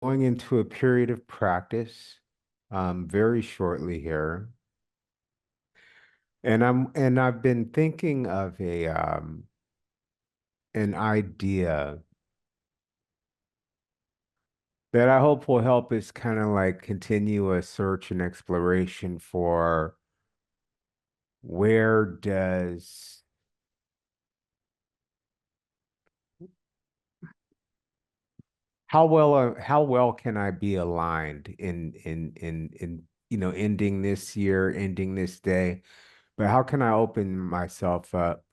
Going into a period of practice very shortly here. And I've been thinking of an idea that I hope will help us kind of like continue a search and exploration for where does how well can I be aligned in ending this year, ending this day, but how can I open myself up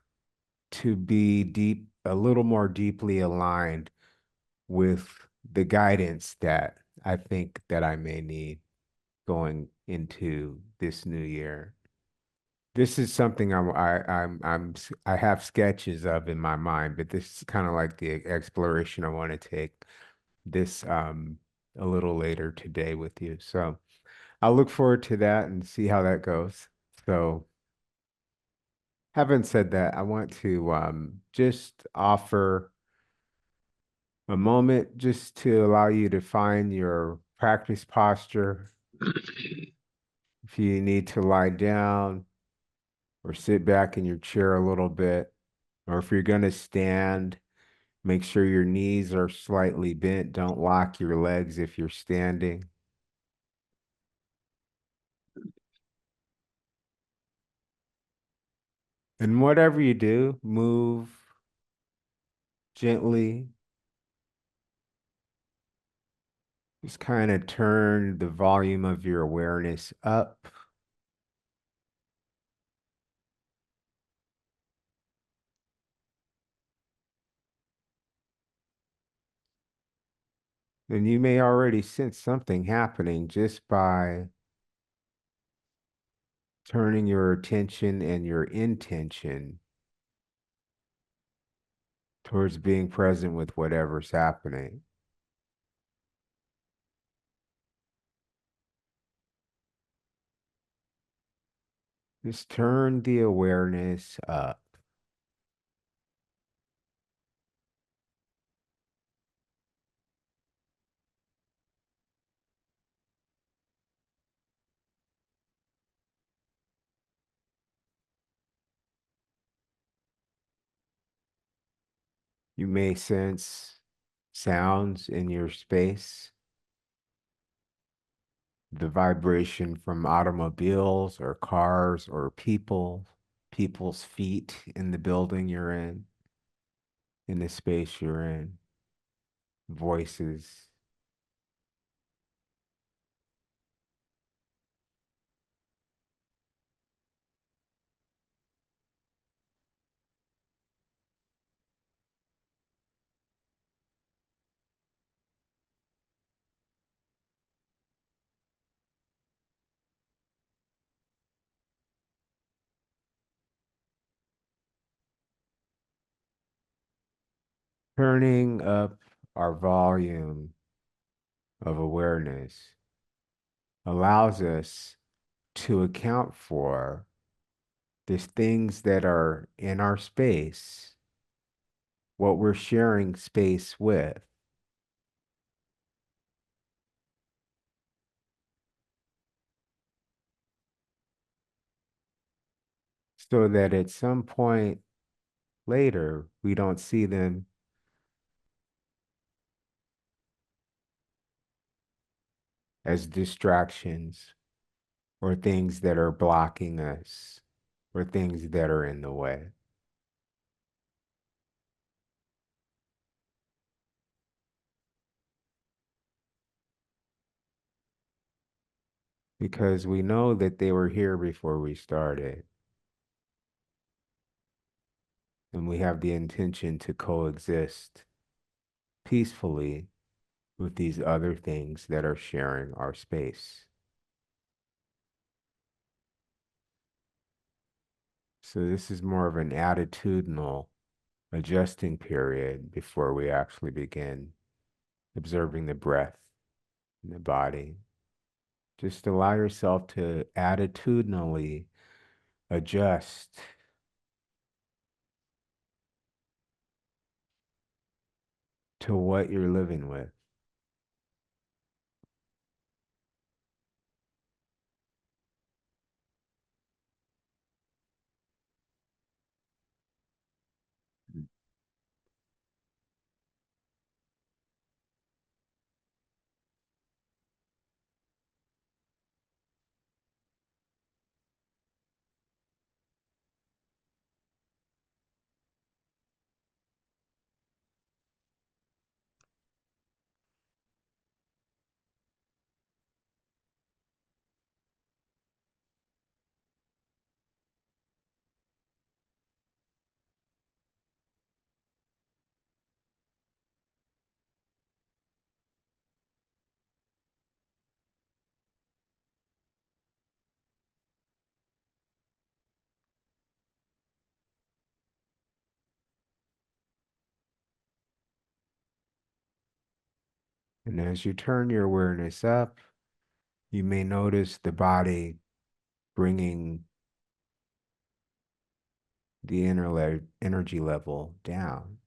to be a little more deeply aligned with the guidance that I think that I may need going into this new year. This is something I have sketches of in my mind, but this is kind of like the exploration I want to take this a little later today with you. So I'll look forward to that and see how that goes. So having said that, I want to just offer a moment just to allow you to find your practice posture. If you need to lie down or sit back in your chair a little bit, or if you're going to stand, make sure your knees are slightly bent. Don't lock your legs if you're standing. And whatever you do, move gently. Just kind of turn the volume of your awareness up. And you may already sense something happening just by turning your attention and your intention towards being present with whatever's happening. Just turn the awareness up. You may sense sounds in your space, the vibration from automobiles or cars or people's feet in the building you're in the space you're in, voices. Turning up our volume of awareness allows us to account for the things that are in our space, what we're sharing space with, so that at some point later, we don't see them as distractions or things that are blocking us or things that are in the way. Because we know that they were here before we started, and we have the intention to coexist peacefully with these other things that are sharing our space. So this is more of an attitudinal adjusting period before we actually begin observing the breath in the body. Just allow yourself to attitudinally adjust to what you're living with. And as you turn your awareness up, you may notice the body bringing the energy level down.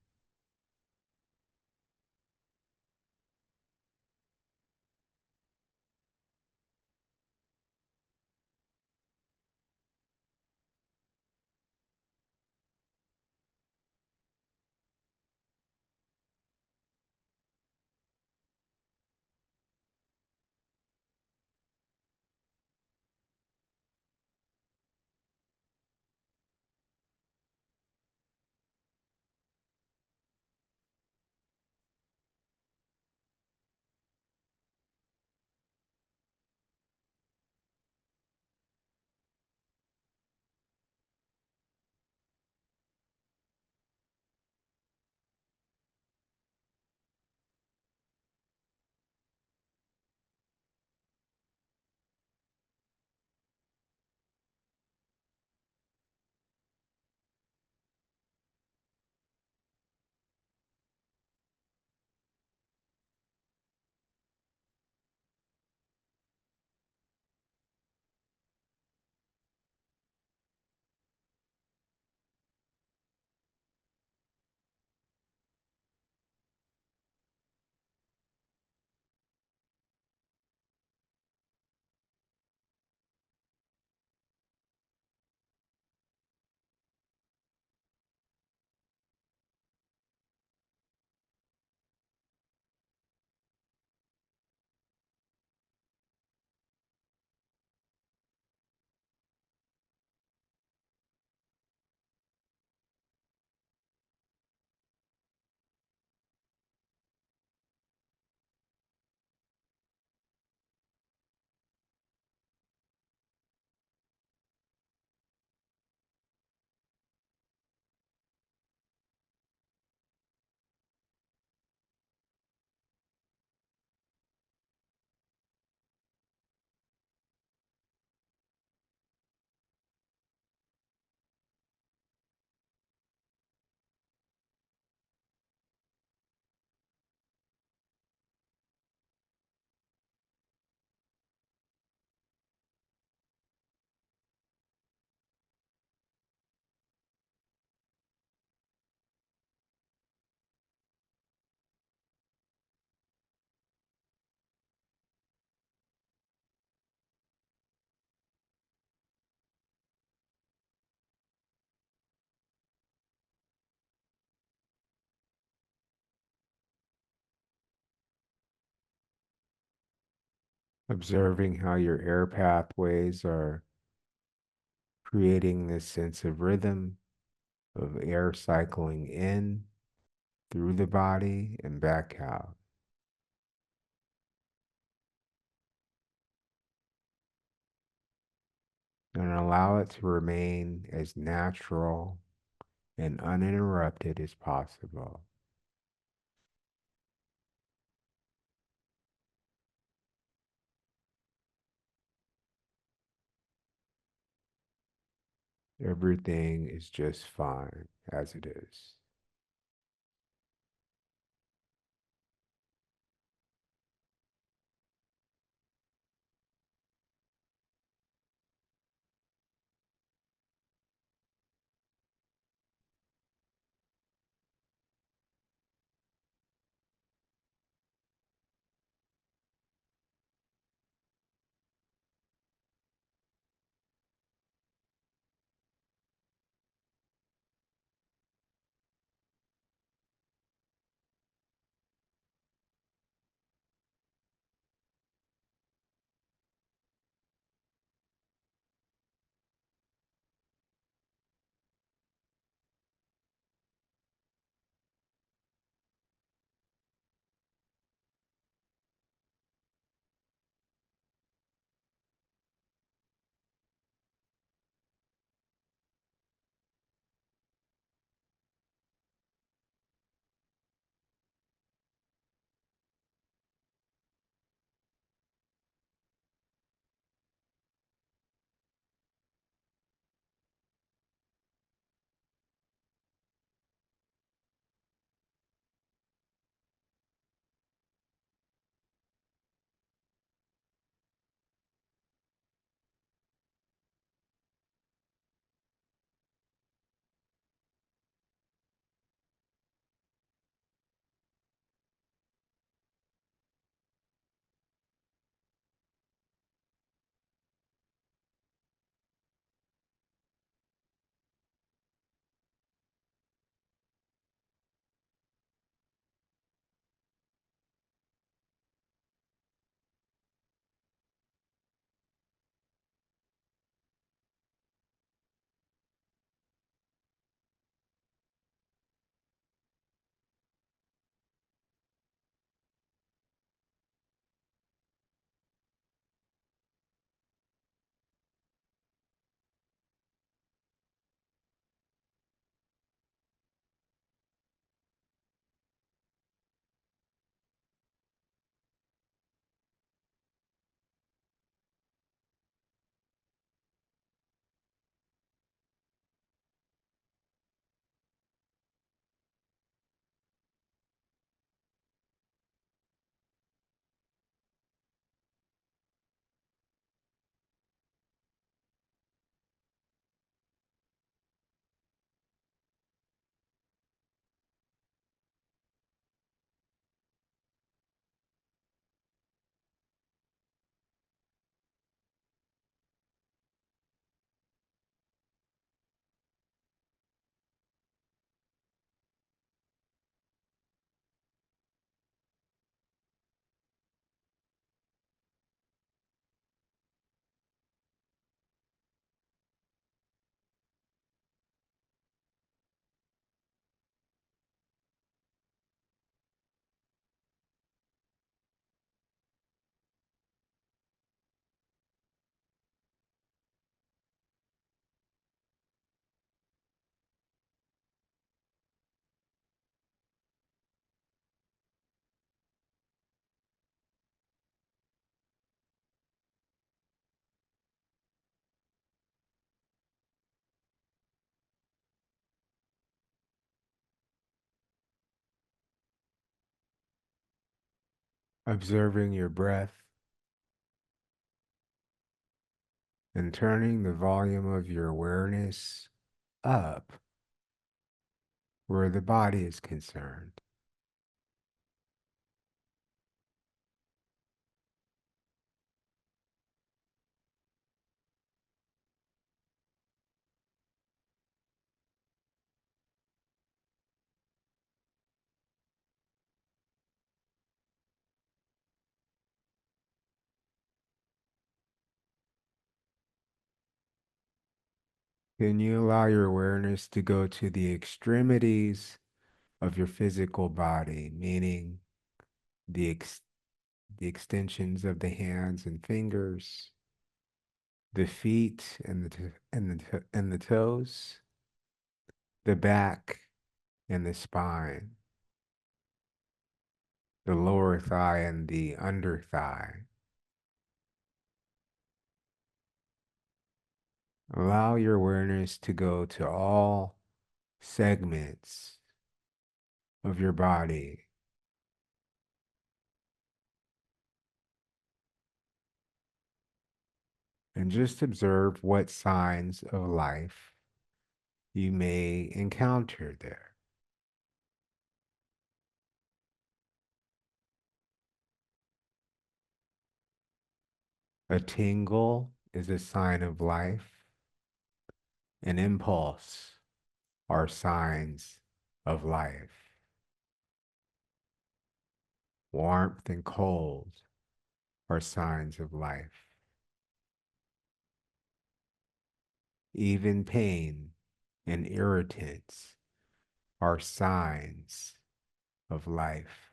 Observing how your air pathways are creating this sense of rhythm of air cycling in through the body and back out. And allow it to remain as natural and uninterrupted as possible. Everything is just fine as it is. observing your breath and turning the volume of your awareness up where the body is concerned. Can you allow your awareness to go to the extremities of your physical body, meaning the the extensions of the hands and fingers, the feet and and the toes, the back and the spine, the lower thigh and the under thigh. Allow your awareness to go to all segments of your body and just observe what signs of life you may encounter there. A tingle is a sign of life. An impulse are signs of life. Warmth and cold are signs of life. Even pain and irritants are signs of life.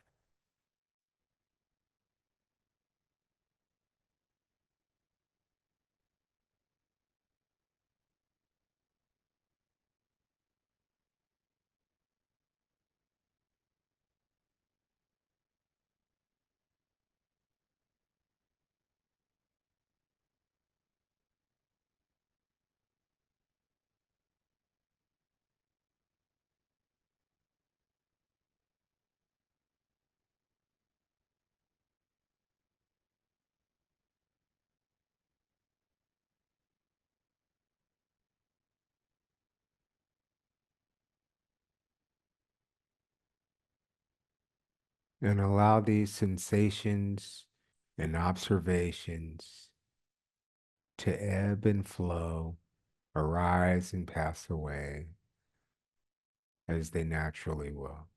And allow these sensations and observations to ebb and flow, arise and pass away as they naturally will.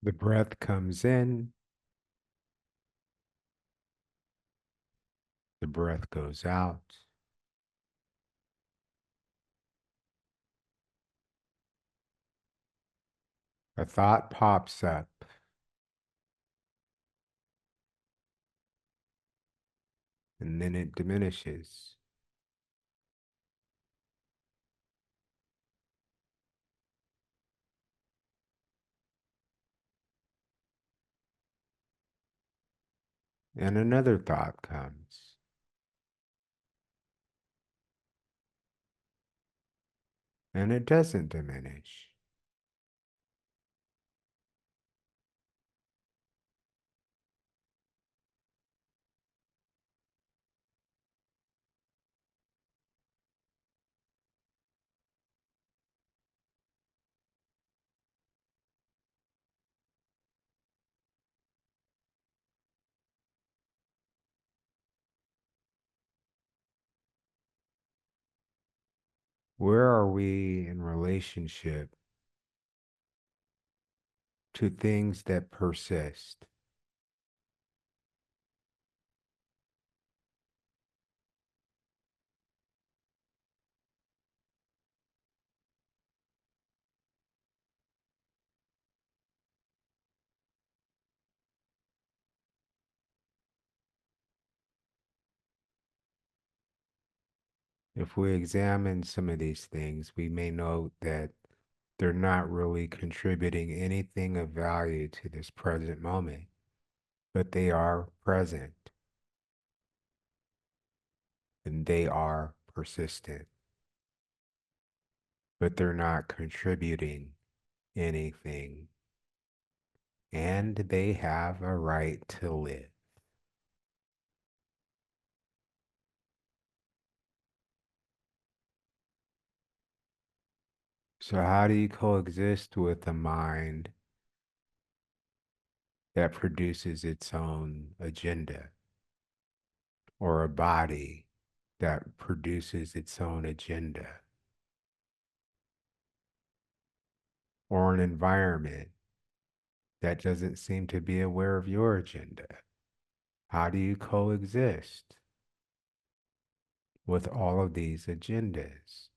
The breath comes in, the breath goes out. A thought pops up, and then it diminishes. And another thought comes, and it doesn't diminish. Where are we in relationship to things that persist? If we examine some of these things, we may note that they're not really contributing anything of value to this present moment, but they are present and they are persistent, but they're not contributing anything, and they have a right to live. So, how do you coexist with a mind that produces its own agenda, or a body that produces its own agenda, or an environment that doesn't seem to be aware of your agenda? How do you coexist with all of these agendas?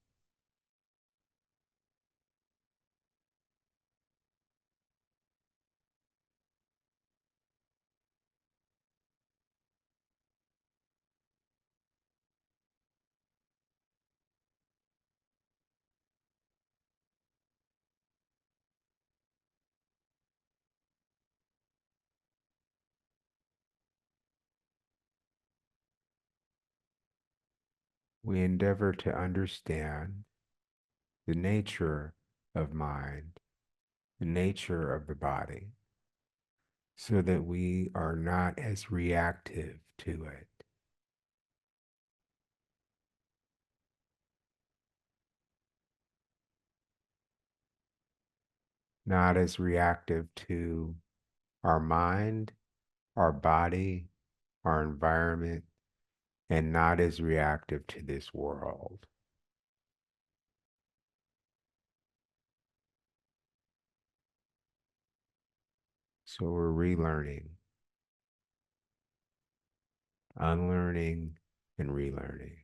We endeavor to understand the nature of mind, the nature of the body, so that we are not as reactive to it, not as reactive to our mind, our body, our environment, and not as reactive to this world. So we're relearning, unlearning, and relearning.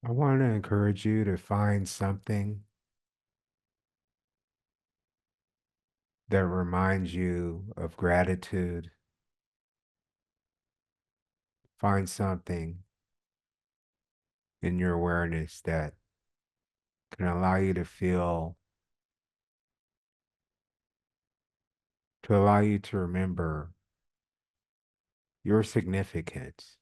I want to encourage you to find something that reminds you of gratitude. Find something in your awareness that can allow you to feel, to allow you to remember your significance.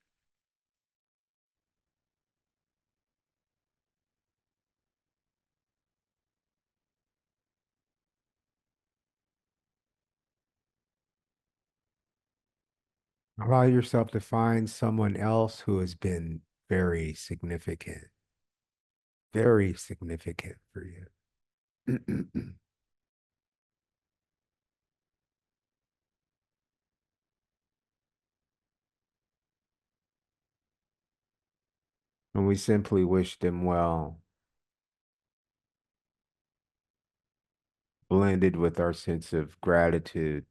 Allow yourself to find someone else who has been very significant for you. And we simply wish them well, blended with our sense of gratitude.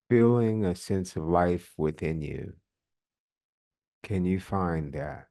Feeling a sense of life within you. Can you find that?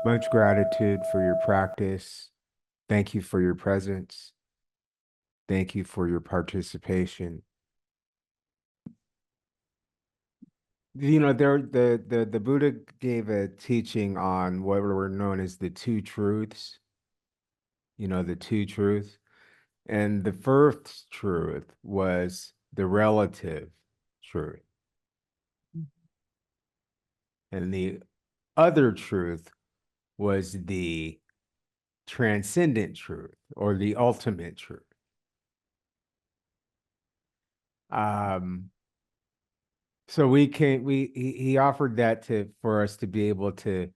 Much gratitude for your practice. Thank you for your presence. Thank you for your participation. The Buddha gave a teaching on what were known as the two truths, the two truths. And the first truth was the relative truth. And the other truth was the transcendent truth or the ultimate truth. Um, so he offered that for us to be able to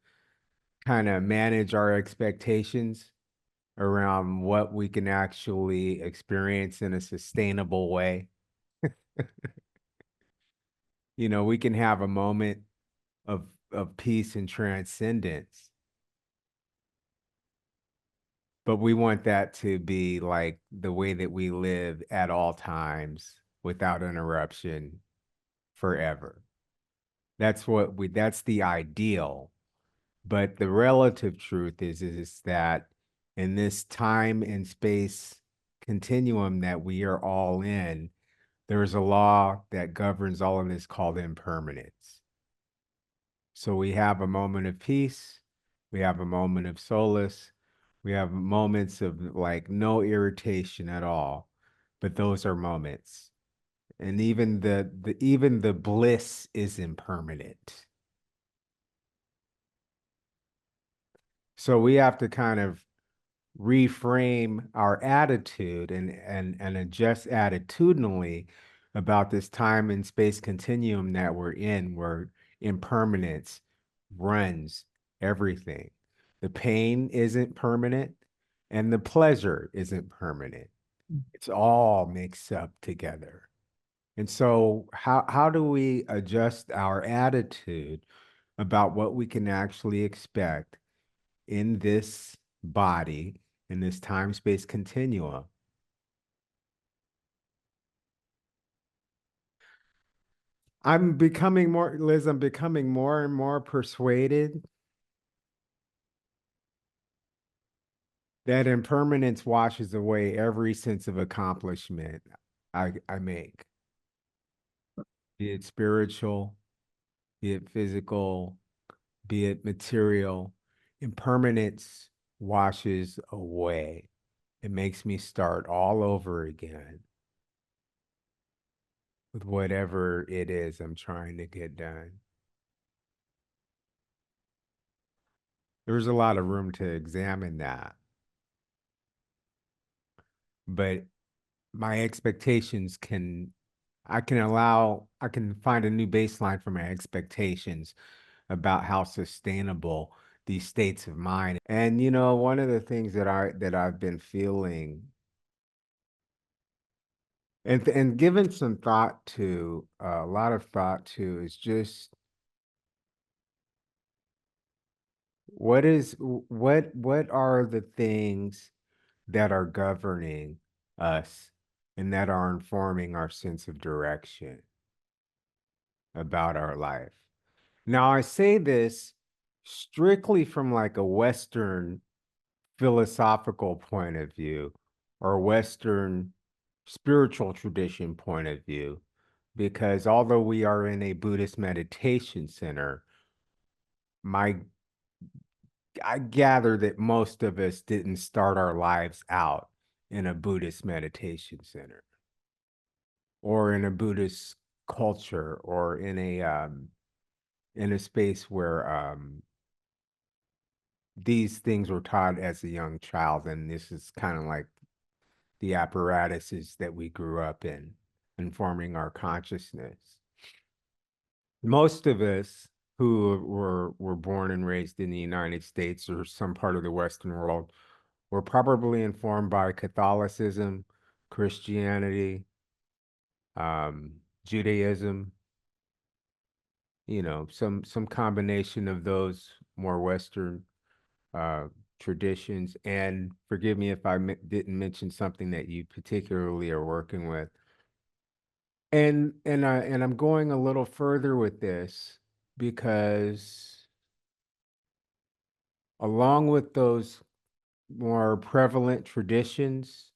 kind of manage our expectations around what we can actually experience in a sustainable way. We can have a moment of peace and transcendence, but we want that to be like the way that we live at all times without interruption forever. That's the ideal. But the relative truth is that in this time and space continuum that we are all in, there's a law that governs all of this called impermanence. So we have a moment of peace, we have a moment of solace, we have moments of like no irritation at all, but those are moments. And even the bliss is impermanent. So we have to kind of reframe our attitude and adjust attitudinally about this time and space continuum that we're in, where impermanence runs everything. The pain isn't permanent and the pleasure isn't permanent. It's all mixed up together. And so how do we adjust our attitude about what we can actually expect in this body, in this time-space continuum? Liz, I'm becoming more and more persuaded that impermanence washes away every sense of accomplishment I make, be it spiritual, be it physical, be it material. Impermanence washes away. It makes me start all over again with whatever it is I'm trying to get done. There's a lot of room to examine that, but my expectations can, I can find a new baseline for my expectations about how sustainable these states of mind. And one of the things that I've been feeling and given some thought to, a lot of thought to, is just what are the things that are governing us and that are informing our sense of direction about our life. Now, I say this strictly from like a Western philosophical point of view or Western spiritual tradition point of view, because although we are in a Buddhist meditation center, my I gather that most of us didn't start our lives out in a Buddhist meditation center or in a Buddhist culture or in a space where these things were taught as a young child, and this is kind of like the apparatuses that we grew up in, informing our consciousness. Most of us who were born and raised in the United States or some part of the Western world were probably informed by Catholicism, Christianity, Judaism, some combination of those more Western uh, traditions. And forgive me if I didn't mention something that you particularly are working with. And I'm going a little further with this because along with those more prevalent traditions,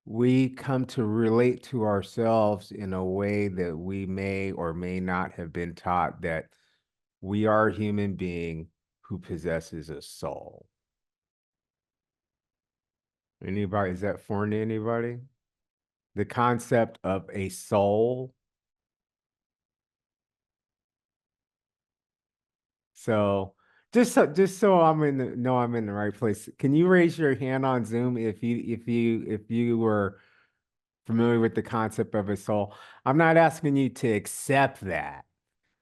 we come to relate to ourselves in a way that we may or may not have been taught, that we are a human being who possesses a soul. Anybody, is that foreign to anybody? The concept of a soul. So just so I'm in the right place. Can you raise your hand on Zoom if you were familiar with the concept of a soul? I'm not asking you to accept that.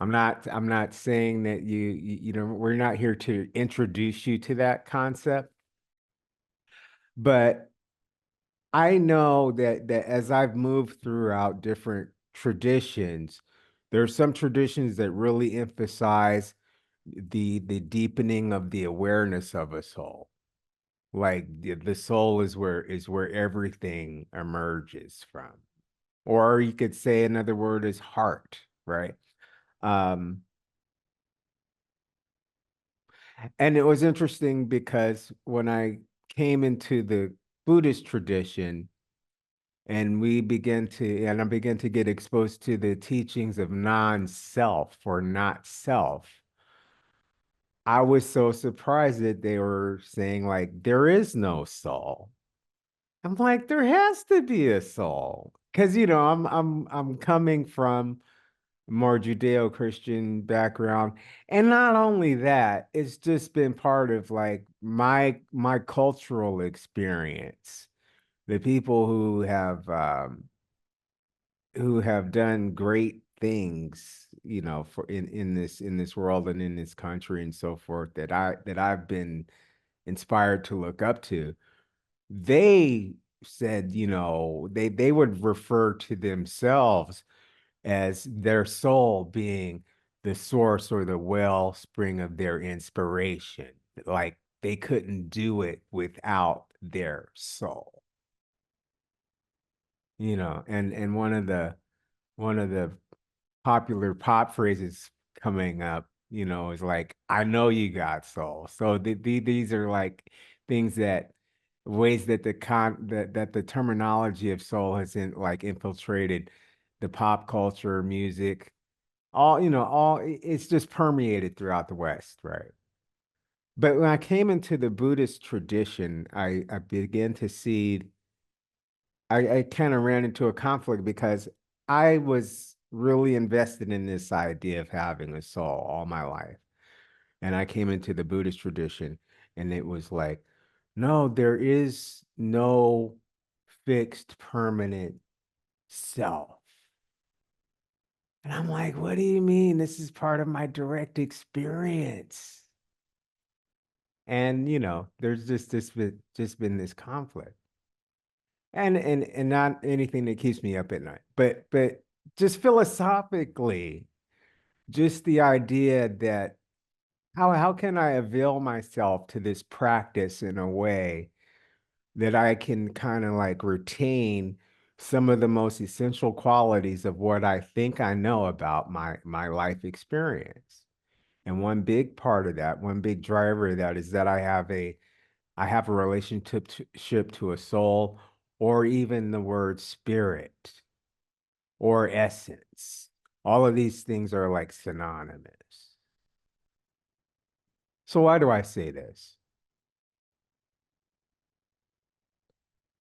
I'm not saying that we're not here to introduce you to that concept, but I know that as I've moved throughout different traditions, there are some traditions that really emphasize the deepening of the awareness of a soul. Like the soul is where everything emerges from. Or you could say another word is heart, right? Um, and it was interesting because when I came into the Buddhist tradition, and I began to get exposed to the teachings of non-self or not self, I was so surprised that they were saying like there is no soul. I'm like, there has to be a soul. Because, I'm coming from a more Judeo-Christian background. And not only that, it's just been part of like my cultural experience. The people who have done great things, for in this world and in this country and so forth that I've been inspired to look up to. They said, they would refer to themselves as their soul being the source or the wellspring of their inspiration. Like they couldn't do it without their soul, and one of the popular pop phrases coming up, is like, I know you got soul. So these are like things ways that the terminology of soul has like infiltrated the pop culture, music, it's just permeated throughout the West, right? But when I came into the Buddhist tradition, I began to see, I kind of ran into a conflict because I was really invested in this idea of having a soul all my life. And I came into the Buddhist tradition and it was like, no, there is no fixed permanent self. And I'm like, what do you mean? This is part of my direct experience. And there's just been this conflict. And not anything that keeps me up at night. But just philosophically, just the idea that how can I avail myself to this practice in a way that I can kind of like retain some of the most essential qualities of what I think I know about my life experience. And one big part of that, one big driver of that is that I have a relationship to a soul, or even the word spirit or essence. All of these things are like synonymous. So why do I say this?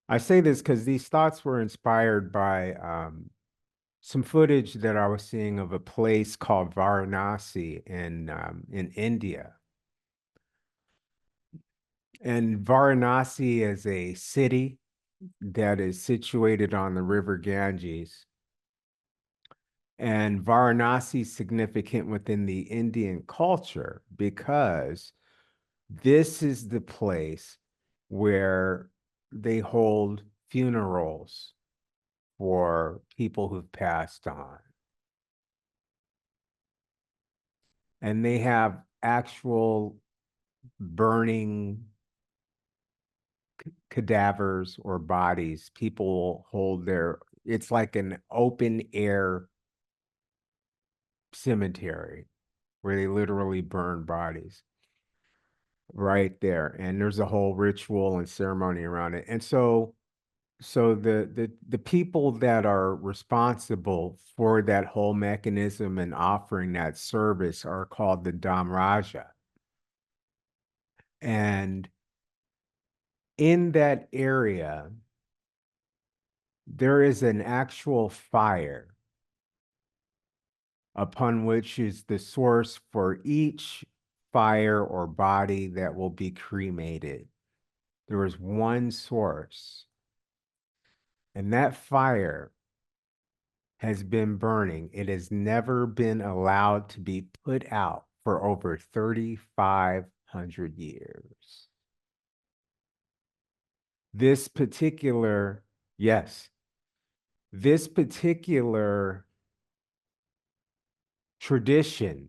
I say this because these thoughts were inspired by some footage that I was seeing of a place called Varanasi in India. And Varanasi is a city that is situated on the river Ganges. And Varanasi is significant within the Indian culture because this is the place where they hold funerals for people who've passed on. And they have actual burning cadavers or bodies. People hold it's like an open air cemetery where they literally burn bodies right there. And there's a whole ritual and ceremony around it. And so the people that are responsible for that whole mechanism and offering that service are called the Dhamraja. And in that area, there is an actual fire upon which is the source for each fire or body that will be cremated. There is one source, and that fire has been burning. It has never been allowed to be put out for over 3,500 years. This particular, yes, this particular tradition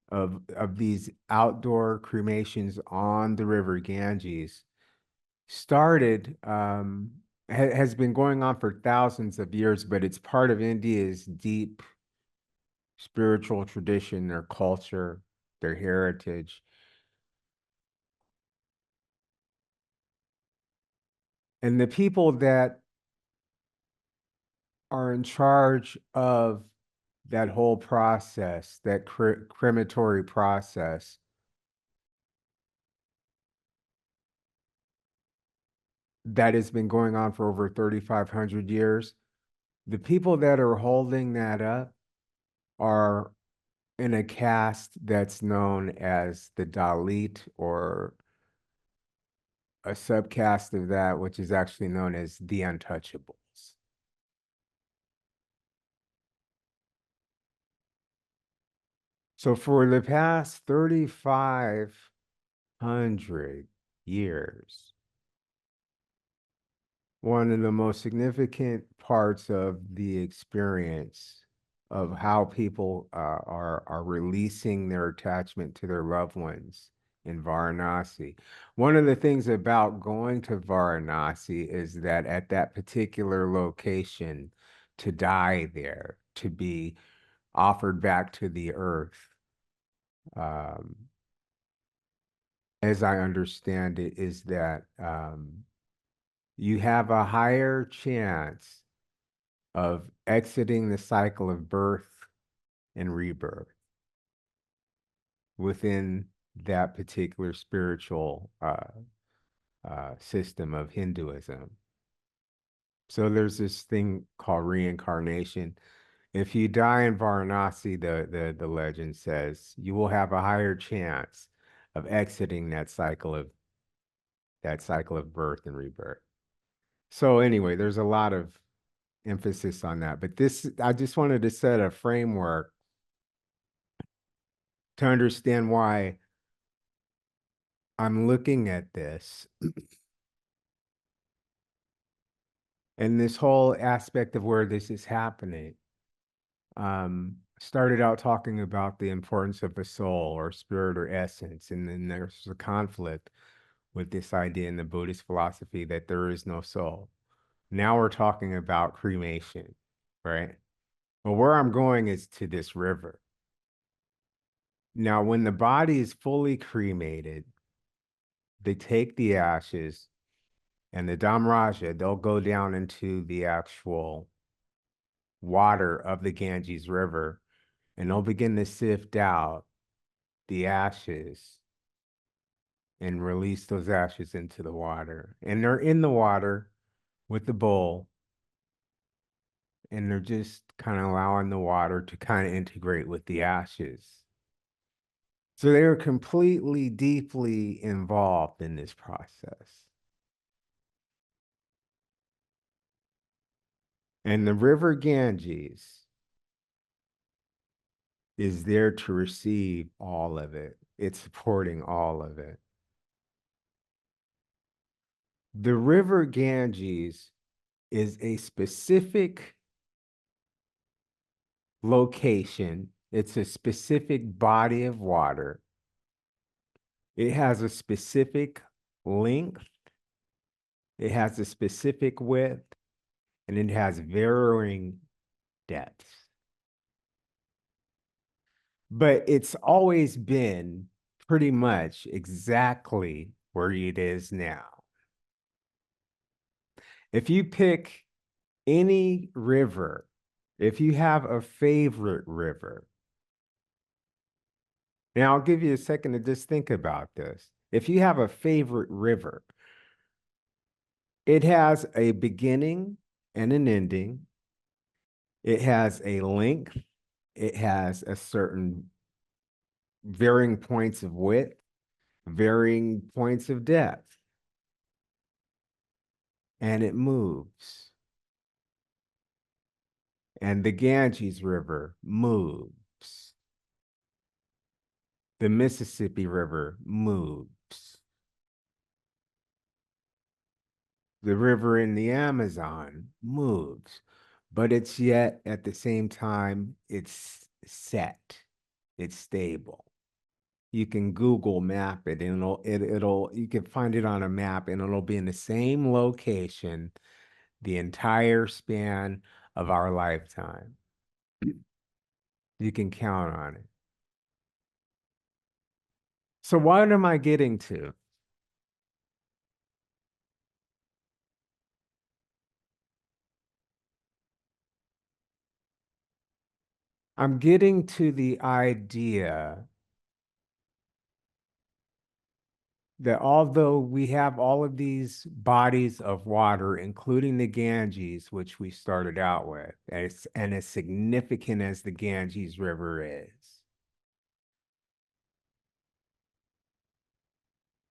of these outdoor cremations on the river Ganges started has been going on for thousands of years, but it's part of India's deep spiritual tradition, their culture, their heritage. And the people that are in charge of that whole process, that crematory process, that has been going on for over 3,500 years. The people that are holding that up are in a caste that's known as the Dalit, or a subcaste of that, which is actually known as the untouchables. So for the past 3,500 years, one of the most significant parts of the experience of how people are releasing their attachment to their loved ones in Varanasi. One of the things about going to Varanasi is that at that particular location, to die there, to be offered back to the earth, um, as I understand it, is that you have a higher chance of exiting the cycle of birth and rebirth within that particular spiritual system of Hinduism. So there's this thing called reincarnation. If you die in Varanasi, the legend says you will have a higher chance of exiting that cycle of birth and rebirth. So anyway, there's a lot of emphasis on that. But this, I just wanted to set a framework to understand why I'm looking at this and this whole aspect of where this is happening. Started out talking about the importance of a soul or spirit or essence, and then there's a conflict with this idea in the Buddhist philosophy that there is no soul. Now we're talking about cremation, right? But where I'm going is to this river. Now, when the body is fully cremated, they take the ashes and the Dhamraja, they'll go down into the actual water of the Ganges River and they'll begin to sift out the ashes and release those ashes into the water. And they're in the water with the bowl and they're just kind of allowing the water to kind of integrate with the ashes. So they are completely, deeply involved in this process. And the river Ganges is there to receive all of it. It's supporting all of it. The river Ganges is a specific location. It's a specific body of water. It has a specific length. It has a specific width, and it has varying depths. But it's always been pretty much exactly where it is now. If you pick any river, if you have a favorite river, now I'll give you a second to just think about this. If you have a favorite river, it has a beginning and an ending. It has a length. It has a certain varying points of width, varying points of depth, and it moves. And the Ganges River moves. The Mississippi River moves. The river in the Amazon moves, but it's yet at the same time, it's set, it's stable. You can Google map it and it'll you can find it on a map and it'll be in the same location the entire span of our lifetime. You can count on it. So what am I getting to? I'm getting to the idea that although we have all of these bodies of water, including the Ganges, which we started out with, and as significant as the Ganges River is,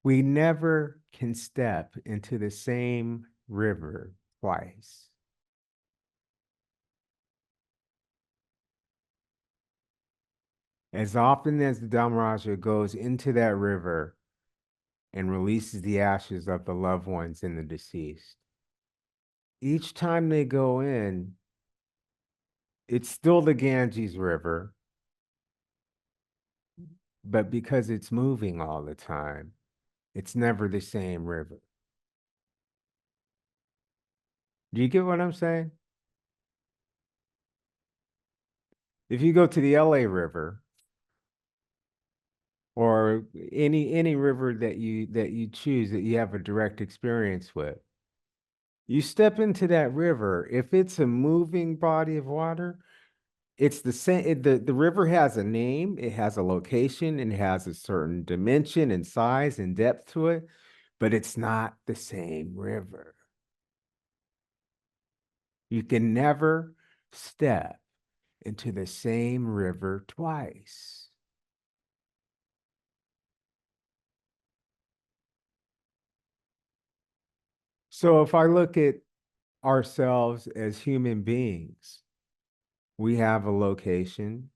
we never can step into the same river twice. As often as the Dhamaraja goes into that river and releases the ashes of the loved ones in the deceased, each time they go in, it's still the Ganges River, but because it's moving all the time, it's never the same river. Do you get what I'm saying? If you go to the LA River or any river that you choose that you have a direct experience with, you step into that river, if it's a moving body of water, it's the same. The river has a name, it has a location, and it has a certain dimension and size and depth to it, but it's not the same river. You can never step into the same river twice. So if I look at ourselves as human beings, we have a location,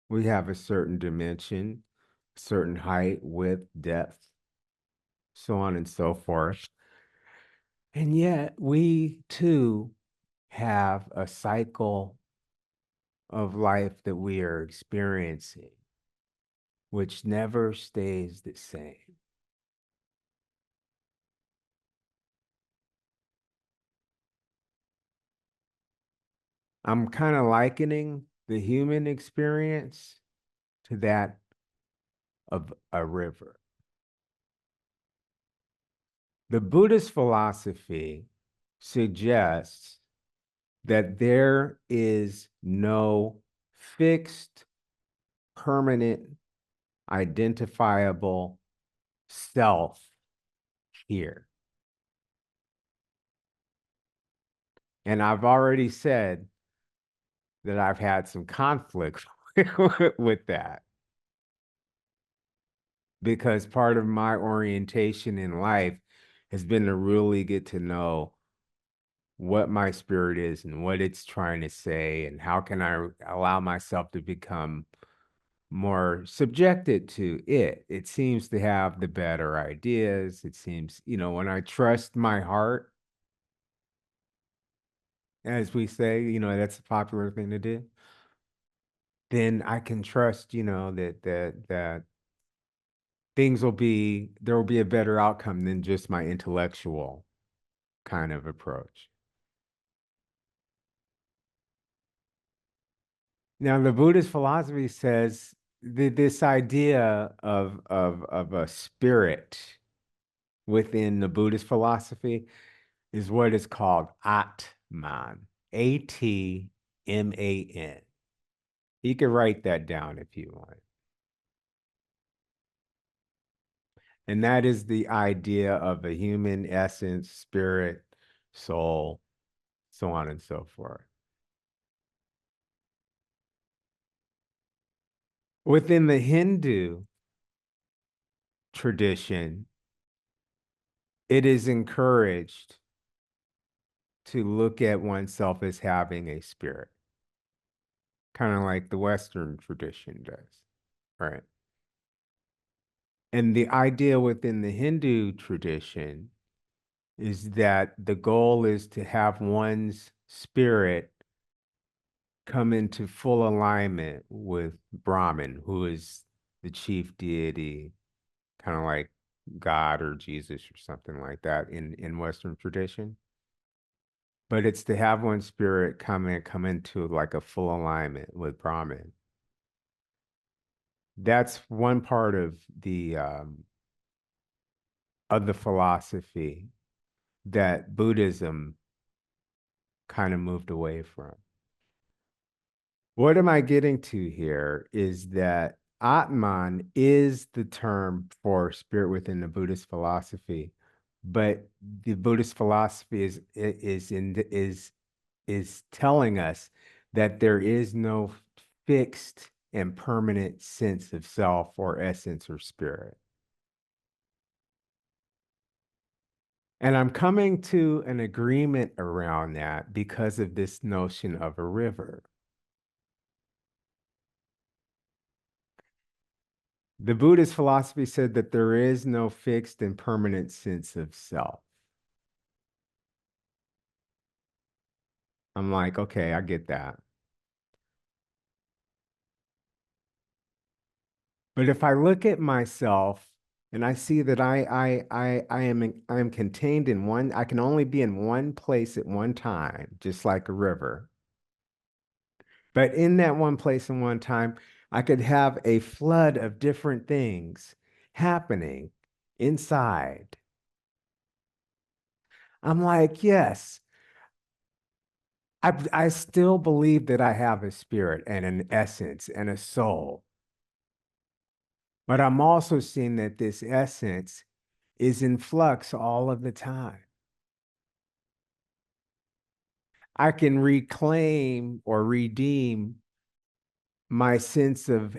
we have a certain dimension, certain height, width, depth, so on and so forth. And yet we too have a cycle of life that we are experiencing, which never stays the same. I'm kind of likening the human experience to that of a river. The Buddhist philosophy suggests that there is no fixed, permanent, identifiable self here. And I've already said that I've had some conflict with that because part of my orientation in life has been to really get to know what my spirit is and what it's trying to say, and how can I allow myself to become more subjected to it. It seems to have the better ideas. It seems, when I trust my heart, as we say, that's a popular thing to do, then I can trust, that there will be a better outcome than just my intellectual kind of approach. Now, the Buddhist philosophy says this idea of a spirit within the Buddhist philosophy is what is called Atman, Atman. You can write that down if you want. And that is the idea of a human essence, spirit, soul, so on and so forth. Within the Hindu tradition, it is encouraged to look at oneself as having a spirit, kind of like the Western tradition does, right? And the idea within the Hindu tradition is that the goal is to have one's spirit come into full alignment with Brahman, who is the chief deity, kind of like God or Jesus or something like that in Western tradition. But it's to have one's spirit come into like a full alignment with Brahman. That's one part of the philosophy that Buddhism kind of moved away from. What am I getting to here is that Atman is the term for spirit within the Buddhist philosophy, but the Buddhist philosophy is telling us that there is no fixed and permanent sense of self or essence or spirit. And I'm coming to an agreement around that because of this notion of a river. The Buddhist philosophy said that there is no fixed and permanent sense of self. I'm like, okay, I get that. But if I look at myself and I see that I am contained in one, I can only be in one place at one time, just like a river. But in that one place and one time, I could have a flood of different things happening inside. I'm like, yes, I still believe that I have a spirit and an essence and a soul. But I'm also seeing that this essence is in flux all of the time. I can reclaim or redeem my sense of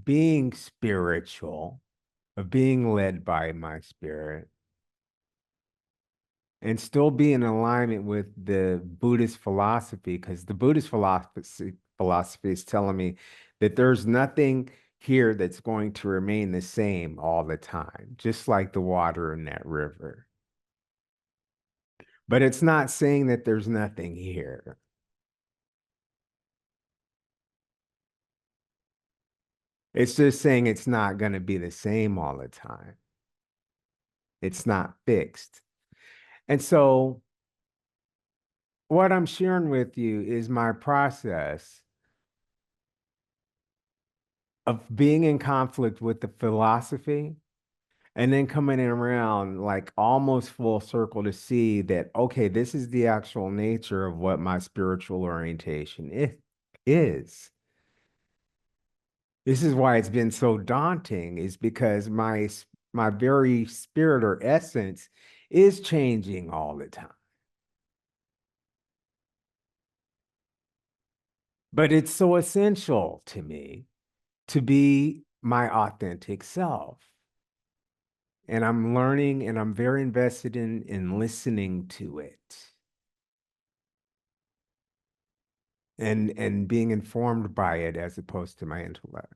being spiritual, of being led by my spirit, and still be in alignment with the Buddhist philosophy, because the Buddhist philosophy is telling me that there's nothing here that's going to remain the same all the time, just like the water in that river. But it's not saying that there's nothing here. It's just saying it's not going to be the same all the time. It's not fixed. And so, what I'm sharing with you is my process of being in conflict with the philosophy and then coming in around like almost full circle to see that, okay, this is the actual nature of what my spiritual orientation is. This is why it's been so daunting, is because my very spirit or essence is changing all the time. But it's so essential to me to be my authentic self. And I'm learning and I'm very invested in listening to it and being informed by it as opposed to my intellect.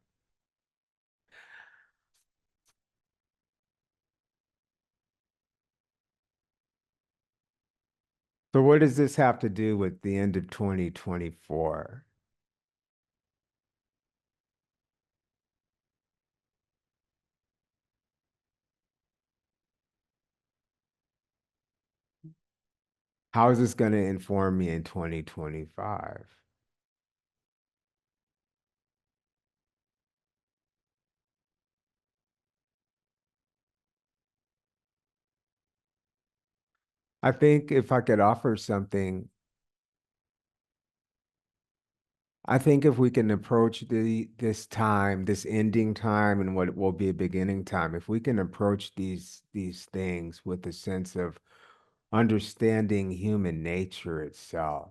So what does this have to do with the end of 2024? How is this going to inform me in 2025? I think if I could offer something, I think if we can approach this time, this ending time and what will be a beginning time, if we can approach these things with a sense of understanding human nature itself.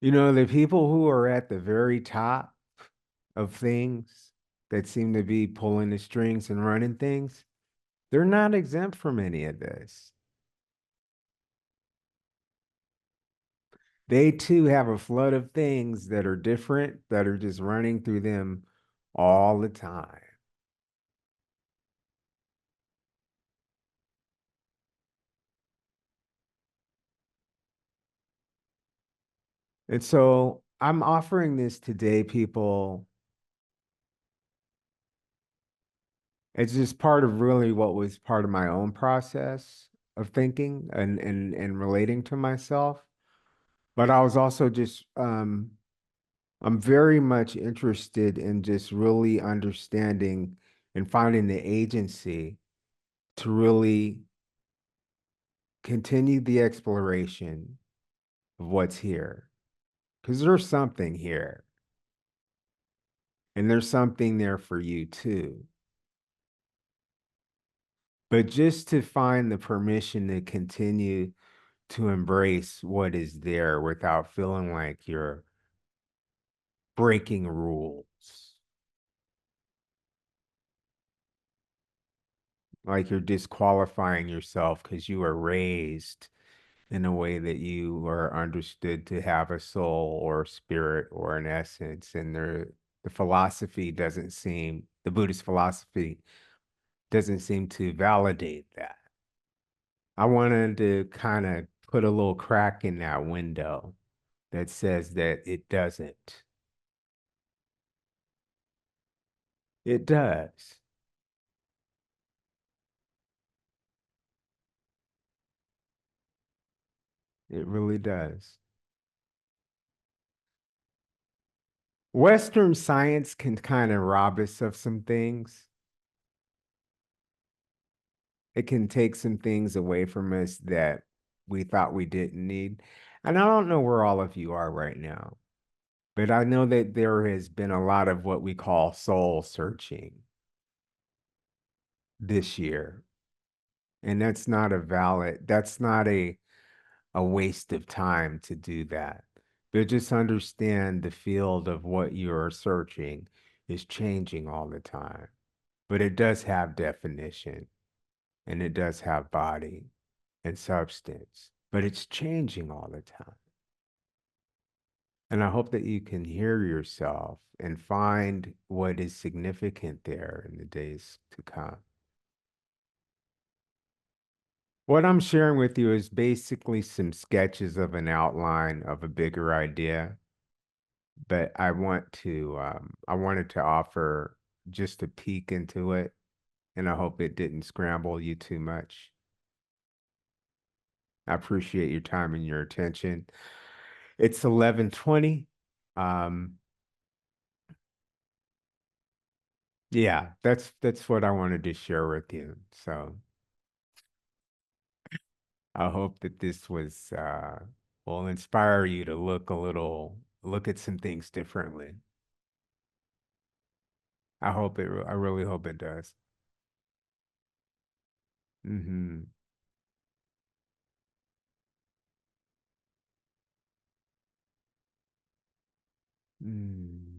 You know, the people who are at the very top of things that seem to be pulling the strings and running things, they're not exempt from any of this. They too have a flood of things that are different, that are just running through them all the time. And so I'm offering this today, people. It's just part of really what was part of my own process of thinking and relating to myself. But I was also just I'm very much interested in just really understanding and finding the agency to really continue the exploration of what's here. because there's something here and there's something there for you too. But just to find the permission to continue to embrace what is there without feeling like you're breaking rules, like you're disqualifying yourself because you were raised in a way that you are understood to have a soul or spirit or an essence. And the philosophy doesn't seem, the Buddhist philosophy doesn't seem to validate that. I wanted to kind of put a little crack in that window that says that it doesn't. It does. It really does. Western science can kind of rob us of some things. It can take some things away from us that we thought we didn't need. And I don't know where all of you are right now, but I know that there has been a lot of what we call soul searching this year. And that's not a waste of time to do that. But just understand the field of what you're searching is changing all the time. But it does have definition and it does have body and substance, but it's changing all the time. And I hope that you can hear yourself and find what is significant there in the days to come. What I'm sharing with you is basically some sketches of an outline of a bigger idea, but I wanted to offer just a peek into it, and I hope it didn't scramble you too much. I appreciate your time and your attention. It's 11:20. Um, yeah, that's what I wanted to share with you. So I hope that this was will inspire you to look at some things differently. I really hope it does. Hmm. Mm.